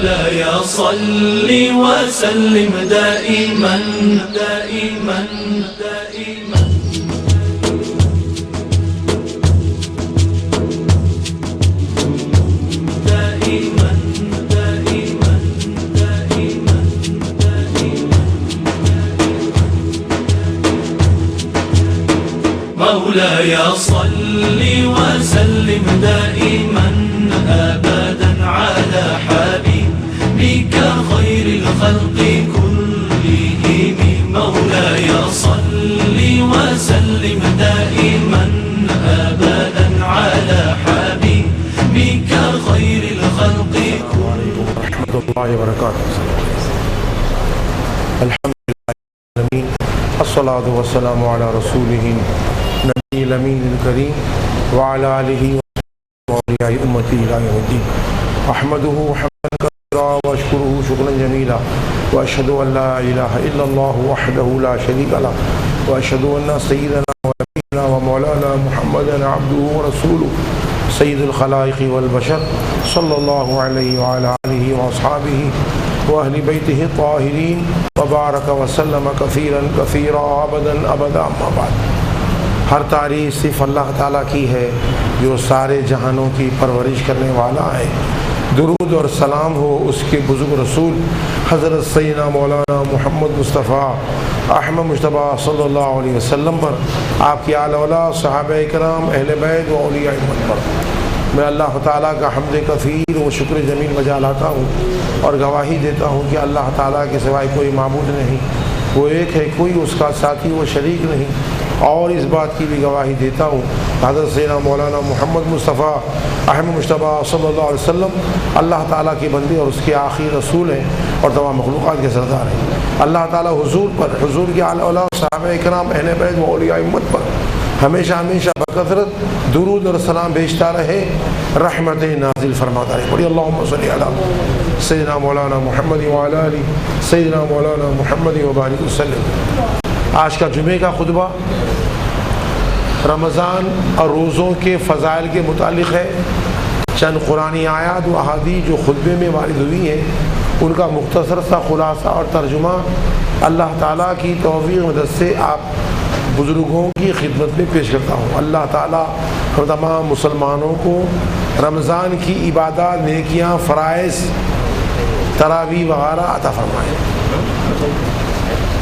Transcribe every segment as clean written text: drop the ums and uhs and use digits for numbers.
مولاي صل وسلم دائما دائما دائما دائما دائما دائما دائما مولاي صل وسلم دائما أبدا على حبيبك خير الخلق كلهم مولاي صل وسلم دائما أبدا على حبيبك خير الخلق كلهم ورحمة الله وبركاته. الحمد لله العالمين، الصلاة والسلام على رسوله النبي الأمين الكريم وعلى آله وأولياء أمته إلى يوم الدين. أحمده حمدا كثيرا وأشكره شكرا جميلا وأشهد أن لا إله إلا الله وحده لا شريك له وأشهد أن سيدنا ونبينا ومولانا محمدا عبده ورسوله سيد الخلائق والبشر صلى الله عليه وعلى آله وأصحابه وأهل بيته الطاهرين وبارك وسلم كثيرا كثيرا أبدا أبدا. أما بعد، ہر تعریف صرف اللہ تعالیٰ کی ہے جو سارے جہانوں کی پرورش کرنے والا ہے. درود اور سلام ہو اس کے بزرگ رسول حضرت سیدنا مولانا محمد مصطفیٰ احمد مجتبیٰ صلی اللہ علیہ وسلم پر، آپ کی آل اولاد، صحابہ کرام، اہل بیت و اولیاء امت پر. میں اللہ تعالیٰ کا حمد کثیر و شکر جمیل بجا لاتا ہوں اور گواہی دیتا ہوں کہ اللہ تعالیٰ کے سوائے کوئی معبود نہیں، وہ ایک ہے، کوئی اس کا ساتھی و شریک نہیں. اور اس بات کی بھی گواہی دیتا ہوں حضرت سیدنا مولانا محمد مصطفیٰ احمد مجتبیٰ صلی اللہ علیہ وسلم اللہ تعالیٰ کے بندے اور اس کے آخری رسول ہیں اور تمام مخلوقات کے سردار ہیں. اللہ تعالیٰ حضور پر، حضور کے آل اولاد، صحابہ کرام، اہل بیت و اولیاء امت پر ہمیشہ ہمیشہ بکثرت درود اور سلام بھیجتا رہے، رحمتیں نازل فرماتا رہے. پڑھی اللہم صلی علی سیدنا مولانا محمد وعلی آلہ سیدنا مولانا محمد وبارک وسلم. آج کا جمعے کا خطبہ رمضان اور روزوں کے فضائل کے متعلق ہے. چند قرآنی آیات و احادیث جو خطبے میں وارد ہوئی ہیں ان کا مختصر سا خلاصہ اور ترجمہ اللہ تعالیٰ کی توفیق مدد سے آپ بزرگوں کی خدمت میں پیش کرتا ہوں. اللہ تعالیٰ ہم تمام مسلمانوں کو رمضان کی عبادات، نیکیاں، فرائض، تراویح وغیرہ عطا فرمائے.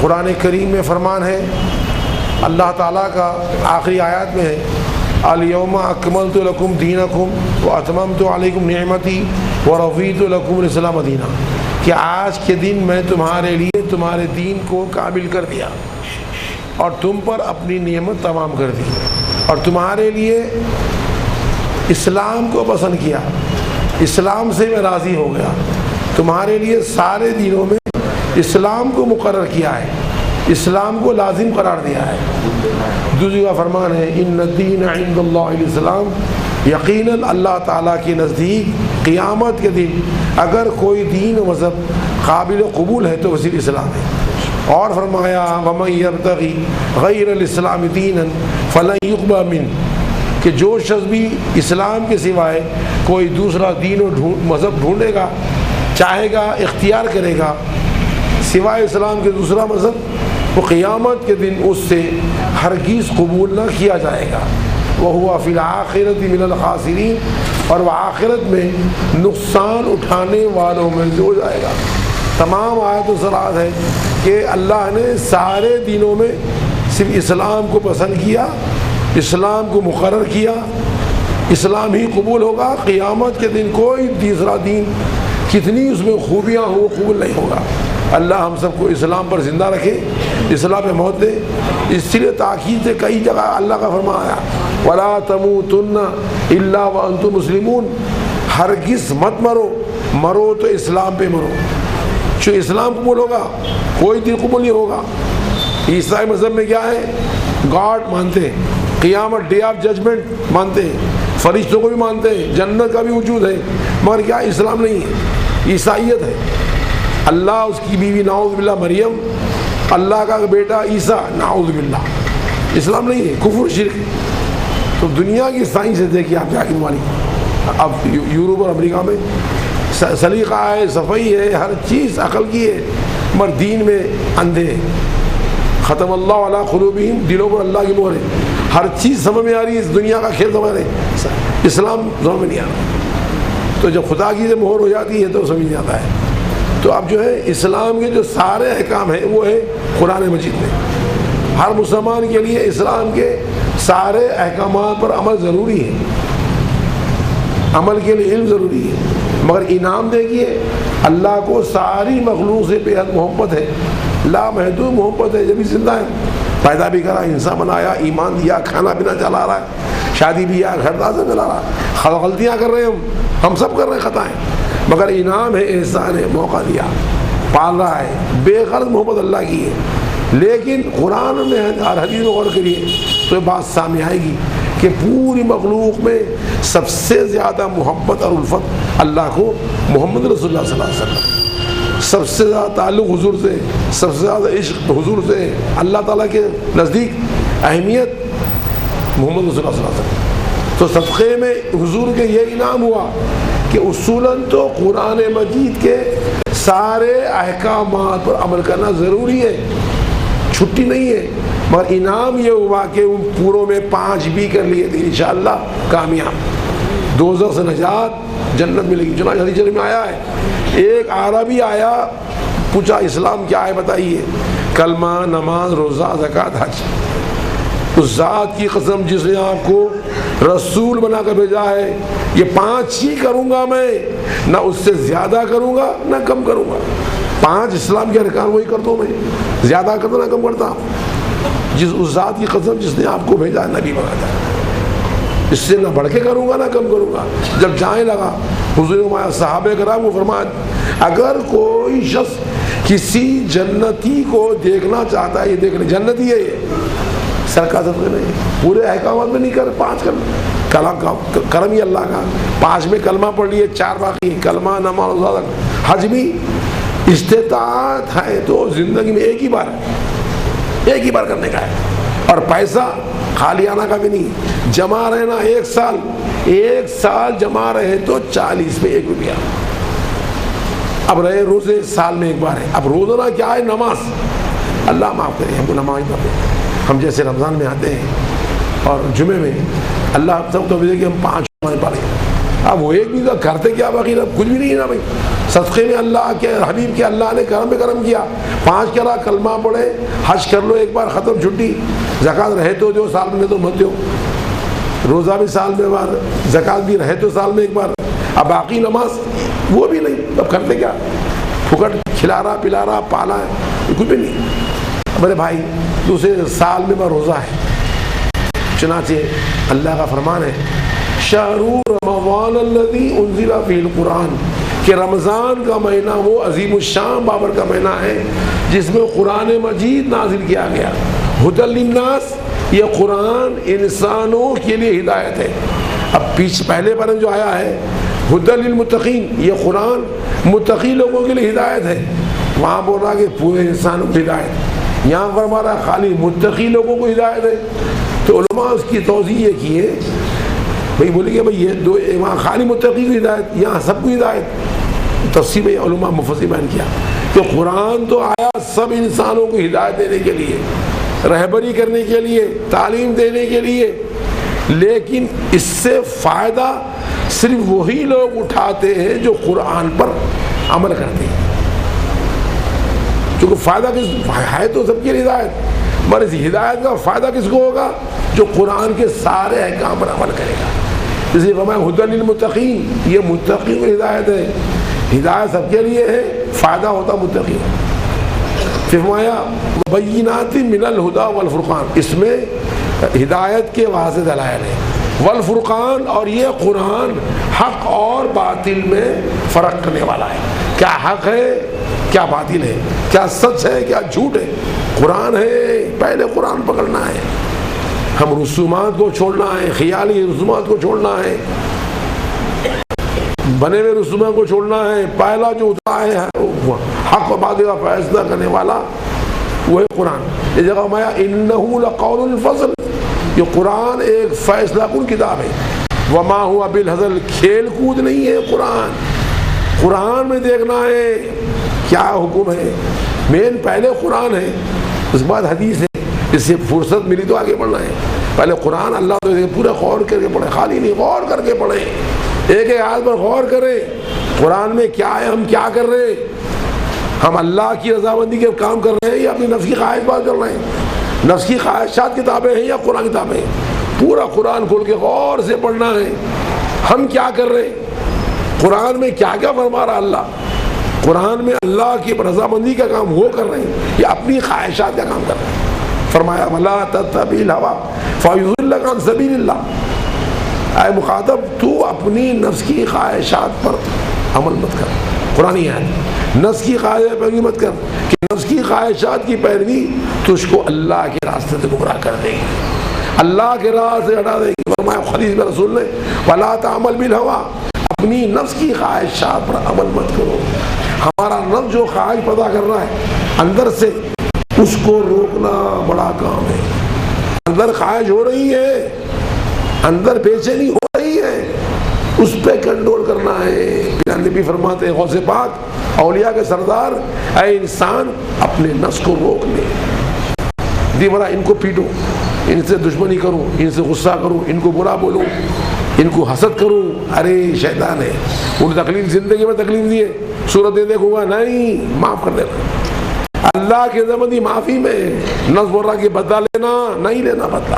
قرآن کریم میں فرمان ہے، اللہ تعالیٰ کا آخری آیات میں ہے، الیوم اکملت لکم دینکم واتممت علیکم نعمتی ورضیت لکم الاسلام دینا، کہ آج کے دن میں تمہارے لیے تمہارے دین کو کامل کر دیا اور تم پر اپنی نعمت تمام کر دی اور تمہارے لیے اسلام کو پسند کیا، اسلام سے میں راضی ہو گیا، تمہارے لیے سارے دینوں میں اسلام کو مقرر کیا ہے، اسلام کو لازم قرار دیا ہے. دوسری کا فرمان ہے، ان الدین عند اللہ الاسلام، یقیناً اللہ تعالیٰ کے نزدیک قیامت کے دن اگر کوئی دین و مذہب قابل قبول ہے تو وہ صرف اسلام ہے. اور فرمایا وَمَن يَبْتَغِي غَيْرَ الْإِسْلَامِ دِينًا فَلَن يُقْبَلَ مِنْهُ، کہ جو شخص بھی اسلام کے سوائے کوئی دوسرا دین و مذہب ڈھونڈے گا، چاہے گا، اختیار کرے گا سوائے اسلام کے دوسرا مذہب، وہ قیامت کے دن اس سے ہرگز قبول نہ کیا جائے گا. وَهُوَ فِي الْآخِرَةِ مِنَ الْخَاسِرِينَ، اور وہ آخرت میں نقصان اٹھانے والوں میں سے ہو جائے گا. تمام آیت و صراحت ہے کہ اللہ نے سارے دینوں میں صرف اسلام کو پسند کیا، اسلام کو مقرر کیا، اسلام ہی قبول ہوگا. قیامت کے دن کوئی تیسرا دین کتنی اس میں خوبیاں ہوں وہ قبول نہیں ہوگا. اللہ ہم سب کو اسلام پر زندہ رکھے، اسلام پہ موت دے. اس لیے تاکید سے کئی جگہ اللہ کا فرمایا وَلَا تَمُوتُنَّ إِلَّا وَأَنْتُمْ مُسْلِمُونَ، ہرگز مت مرو، مرو تو اسلام پہ مرو. جو اسلام قبول ہوگا کوئی دین قبول نہیں ہوگا. عیسائی مذہب میں کیا ہے؟ گاڈ مانتے ہیں، قیامت، ڈے آف ججمنٹ مانتے ہیں، فرشتوں کو بھی مانتے ہیں، جنت کا بھی وجود ہے، مگر کیا اسلام نہیں ہے، عیسائیت ہے. اللہ، اس کی بیوی نعوذ باللہ مریم، اللہ کا بیٹا عیسیٰ، نعوذ باللہ، اسلام نہیں ہے، کفر شرک. تو دنیا کی سائنس سے دیکھیے آپ جاکن والی، اب یورپ اور امریکہ میں سلیقہ ہے، صفائی ہے، ہر چیز عقل کی ہے، مگر دین میں اندھے. ختم اللہ علی قلوبہم، دلوں پر اللہ کی مہر ہے. ہر چیز سمجھ میں آ رہی ہے، اس دنیا کا کھیل سمجھ رہے ہیں، اسلام سمجھ میں نہیں آ رہا. تو جب خدا کی سے مہر ہو جاتی ہے تو سمجھ نہیں آتا ہے. تو اب جو ہے اسلام کے جو سارے احکام ہیں وہ ہے قرآن مجید میں. ہر مسلمان کے لیے اسلام کے سارے احکامات پر عمل ضروری ہے، عمل کے لیے علم ضروری ہے. مگر انعام دیکھیے، اللہ کو ساری مخلوق سے بے حد محبت ہے، لامحدود محبت ہے. جب بھی زندہ ہے، پیدا بھی کرا، انسان بنایا، ایمان دیا، کھانا پینا چلا رہا ہے، شادی بھی یا گھر دار سے چلا رہا ہے. غلطیاں کر رہے ہیں، ہم سب کر رہے ہیں خطائیں، مگر انعام ہے، احسان ہے، موقع دیا، پال رہا ہے. بے غرض محبت اللہ کی ہے. لیکن قرآن میں اور حدیث میں غور کریے تو یہ بات سامنے آئے گی کہ پوری مخلوق میں سب سے زیادہ محبت اور الفت اللہ کو محمد رسول اللہ صلی اللہ علیہ وسلم، سب سے زیادہ تعلق حضور سے، سب سے زیادہ عشق حضور سے، اللہ تعالیٰ کے نزدیک اہمیت محمد رسول اللہ صلی اللہ علیہ وسلم. تو صدقے میں حضور کے یہ انعام ہوا کہ اصولاً تو قرآن مجید کے سارے احکامات پر عمل کرنا ضروری ہے، چھٹی نہیں ہے. مگر انعام یہ ہوا کہ ان پوروں میں 5 بھی کر لیے تھے انشاءاللہ کامیاب، دوزخ سے نجات، جنت ملے گی. چنانچہ حدیث شریف میں آیا ہے، ایک عربی آیا، پوچھا اسلام کیا ہے بتائیے. کلمہ، نماز، روزہ، زکوٰۃ، حج. اس ذات کی قسم جس نے آپ کو رسول بنا کر بھیجا ہے، یہ 5 ہی کروں گا میں، نہ اس سے زیادہ کروں گا نہ کم کروں گا. 5 اسلام کے ارکان وہی کرتا ہوں میں، زیادہ کرتا نہ کم کرتا. اس ذات کی قسم جس نے آپ کو بھیجا ہے، نبی بنا تھا، اس سے نہ بڑھ کے کروں گا نہ کم کروں گا. جب جائیں لگا حضور نے صحابہ کرام کو فرمایا، اگر کوئی شخص کسی جنتی کو دیکھنا چاہتا ہے، یہ دیکھنے جنتی ہے، یہ سرکار صدقے نہیں، پورے احکامات میں نہیں کر 5 کرنا، کرم ہی اللہ کا. 5 میں کلمہ پڑھ لیے، 4 باقی، کلمہ، نماز، روزہ، حج بھی. استطاعت ہے تو زندگی میں ایک ہی بار کرنے کا ہے. اور پیسہ خالی آنا کا بھی نہیں، جمع رہنا 1 سال جمع رہے تو 40 میں 1 روپیہ. اب رہے روزے سال میں 1 بار ہے. اب روزانہ کیا ہے؟ نماز. اللہ معاف کرے ہم کو نماز پڑھتے ہیں، ہم جیسے رمضان میں آتے ہیں اور جمعے میں اللہ سب تو کہ ہم 5 نمازیں پڑھیں. اب وہ ایک بھی کرتے کیا باقی کچھ بھی نہیں ہے نا بھائی. صدقے میں اللہ کے حبیب کے اللہ نے کرم پہ کرم کیا. 5 کرا، کلمہ پڑھے، حج کر لو 1 بار ختم، چھٹی. زکوٰۃ رہے تو جو سال میں تو مت دو، روزہ بھی سال میں 1 بار، زکوٰۃ بھی رہے تو سال میں 1 بار. اب باقی نماز وہ بھی نہیں. اب کرتے کیا؟ پھکٹ کھلا رہا، پلا رہا، پالا ہے، کچھ بھی نہیں. میرے بھائی دوسرے سال میں روزہ ہے. چنانچہ اللہ کا فرمان ہے، شہر رمضان الذی انزل فیہ القرآن، کہ رمضان کا مہینہ وہ عظیم الشان بابر کا مہینہ ہے جس میں قرآن مجید نازل کیا گیا. ھدی للناس، یہ قرآن انسانوں کے لیے ہدایت ہے. اب پہلے پر جو آیا ہے ھدی للمتقین، یہ قرآن متقی لوگوں کے لیے ہدایت ہے. وہاں بول رہا کہ پورے انسانوں کی ہدایت، یہاں فرما رہا خالی متقی لوگوں کو ہدایت ہے. تو علماء اس کی توضیح یہ کی ہے، بھائی بولے کہ بھائی یہ وہاں خالی متقی کی ہدایت، یہاں سب کو ہدایت. تفسیر میں علماء مفسرین بیان کیا کہ قرآن تو آیا سب انسانوں کو ہدایت دینے کے لیے، رہبری کرنے کے لیے، تعلیم دینے کے لیے، لیکن اس سے فائدہ صرف وہی لوگ اٹھاتے ہیں جو قرآن پر عمل کرتے ہیں. کیونکہ فائدہ کس ہے تو سب کی ہدایت، مگر اس ہدایت کا فائدہ کس کو ہوگا؟ جو قرآن کے سارے احکام پر عمل کرے گا. اس لیے فرمایا ھدی للمتقین، یہ متقی کو ہدایت ہے. ہدایت سب کے لیے ہے، فائدہ ہوتا متقی. فرمایا بینات من الہدی والفرقان، اس میں ہدایت کے واضح دلائل ہیں. والفرقان، اور یہ قرآن حق اور باطل میں فرق کرنے والا ہے. کیا حق ہے، کیا باطل ہے، کیا سچ ہے، کیا جھوٹ ہے. قرآن ہے، پہلے قرآن پکڑنا ہے. ہم رسومات کو چھوڑنا ہے، خیالی رسومات کو چھوڑنا ہے، بنے ہوئے رسومات کو چھوڑنا ہے. پہلا جو اترا ہے حق و باطل کا فیصلہ کرنے والا وہ ہے قرآن. یہ جگہ میں انہ لقول الفصل، یہ قرآن ایک فیصلہ کن کتاب ہے. وما ہوا بالہزل، کھیل کود نہیں ہے قرآن. قرآن میں دیکھنا ہے کیا حکم ہے. مین پہلے قرآن ہے، اس کے بعد حدیث ہے. اس سے فرصت ملی تو آگے بڑھنا ہے. پہلے قرآن اللہ تو پورا غور کر کے پڑھیں، خالی نہیں، غور کر کے پڑھیں. ایک ایک آیت پر غور کریں. قرآن میں کیا ہے، ہم کیا کر رہے ہیں؟ ہم اللہ کی رضامندی کے کام کر رہے ہیں یا اپنی نفس کی خواہش بات کر رہے ہیں؟ نفس کی خواہشات کتابیں ہیں یا قرآن کتابیں ہیں؟ پورا قرآن کھول کے غور سے پڑھنا ہے. ہم کیا کر رہے ہیں؟ قرآن میں کیا کیا فرما رہا اللہ؟ قرآن میں اللہ کی رضامندی کا کام وہ کر رہے ہیں یا اپنی خواہشات کا کام کر رہے ہیں؟ فرمایا وَلَا تَتَّبِعِ الْهَوَىٰ فَيُضِلَّكَ عَن سَبِيلِ اللَّهِ. اے مخاطب، تو اپنی نفس کی خواہشات پر عمل مت کر. قرآن یہ ہے، نفس کی خواہش پیروی مت کر کہ نفس کی خواہشات کی پیروی تجھ کو اللہ کے راستے سے گمراہ کر دے گی، اللہ کے راہ سے ہٹا دے گی. فرمایا حدیث میں رسول نے وَلَا تَعْمَلْ بِالْهَوَىٰ، اپنی نفس کی خواہشات پر عمل مت کرو. ہمارا نفس جو خواہش پیدا کر رہا ہے اندر سے، اس کو روکنا بڑا کام ہے. اندر خواہش ہو رہی ہے، اندر بے چینی ہو رہی ہے، اس پہ کنٹرول کرنا ہے. نبی فرماتے ہیں غوث پاک اولیاء کے سردار، اے انسان اپنے نفس کو روک لے. دیورا ان کو پیٹو، ان سے دشمنی کروں، ان سے غصہ کروں، ان کو برا بولوں، ان کو حسد کروں، ارے شیطان ہے، انہیں تکلیف زندگی میں تکلیف دی ہے، صورت دے دیکھوں گا نہیں، معاف کر دینا. اللہ کے رضامندی معافی میں. نفس بول رہا کہ بدلہ لینا، نہیں لینا بدلہ.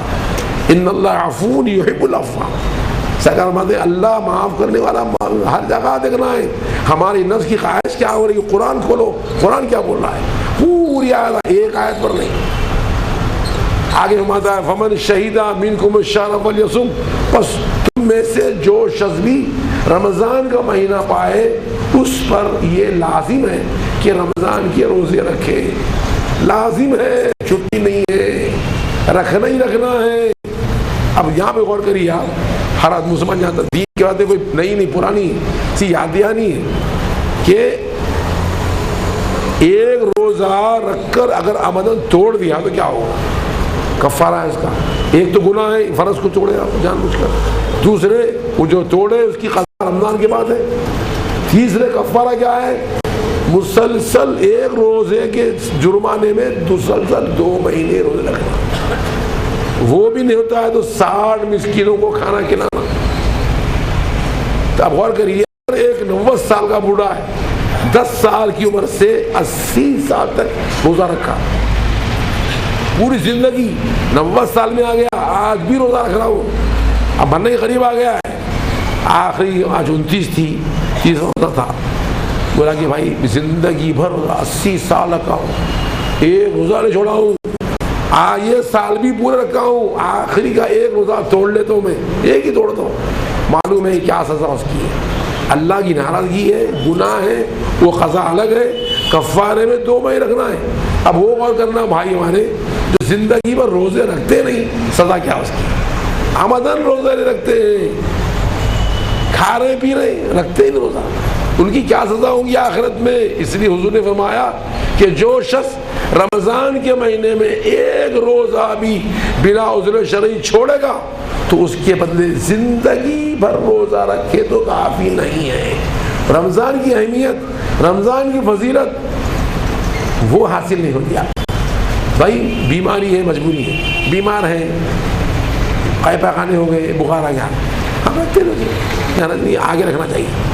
ان اللہ عفو یحب العفو. سرکار فرماتے ہیں اللہ معاف کرنے والا، ہر جگہ دیکھنا ہے ہماری نفس کی خواہش کیا ہو رہی ہے. قرآن کھولو، قرآن کیا بول رہا ہے، پوری آیت، ایک آیت پر نہیں. آگے فرماتا ہے فمن شہیدہ منکم الشہر فلیصم، پس تم میں سے جو شخص بھی رمضان کا مہینہ پائے اس پر یہ لازم ہے کہ رمضان کے روزے رکھے. لازم ہے، چھٹی نہیں ہے، رکھنا ہی رکھنا ہے. اب یہاں پہ غور کریے آپ، ہر آدمی مسلمان جانتا دین کی باتیں کوئی نئی نہیں پرانی سی یاد دہانی ہے کہ ایک روزہ رکھ کر اگر عمدن توڑ دیا تو کیا ہوگا؟ کفارہ ہے اس کا. ایک تو گناہ ہے فرض کو توڑے آپ جان بوجھ کر، دوسرے وہ جو توڑے اس کی قضا رمضان کے بعد ہے، تیسرے کفارہ کیا ہے؟ مسلسل ایک روزے کے جرمانے میں مسلسل 2 مہینے روزے رکھنا. وہ بھی نہیں ہوتا ہے تو 60 مسکینوں کو کھانا کھلانا. تو اب غور کریے، ایک 90 سال کا بوڑھا ہے، 10 سال کی عمر سے 80 سال تک روزہ رکھا، پوری زندگی 90 سال میں آ گیا، آج بھی روزہ رکھ رہا ہوں. اب مرنے کے قریب آ گیا ہے، آخری آج 29 تھی، 30 روزہ تھا. بولا کہ بھائی زندگی بھر 80 سال رکھا ہوں، ایک روزہ نہیں چھوڑا ہوں، یہ سال بھی پورا رکھا ہوں، آخری کا ایک روزہ توڑ لیتا ہوں، میں ایک ہی توڑتا ہوں. معلوم ہے کیا سزا اس کی ہے، اللہ کی ناراضگی ہے، گناہ ہے، وہ قضا الگ ہے. کفارے میں 2 مہینے رکھنا ہے. اب وہ غور کرنا بھائی ہمارے جو زندگی پر روزے رکھتے نہیں، سزا کیا اس کی؟ آمدن روزے نہیں رکھتے ہیں، کھا رہے پی رہے رکھتے ہی روزہ، ان کی کیا سزا ہوگی آخرت میں؟ اس لیے حضور نے فرمایا کہ جو شخص رمضان کے مہینے میں ایک روزہ بھی بلا عذر شرعی چھوڑے گا تو اس کے بدلے زندگی بھر روزہ رکھے تو کافی نہیں ہے. رمضان کی اہمیت، رمضان کی فضیلت وہ حاصل نہیں ہوتی. بھائی بیماری ہے، مجبوری ہے، بیمار ہے، قے پیخانے ہو گئے، بخار آ گیا، ہم رکھتے رہے، آگے رکھنا چاہیے.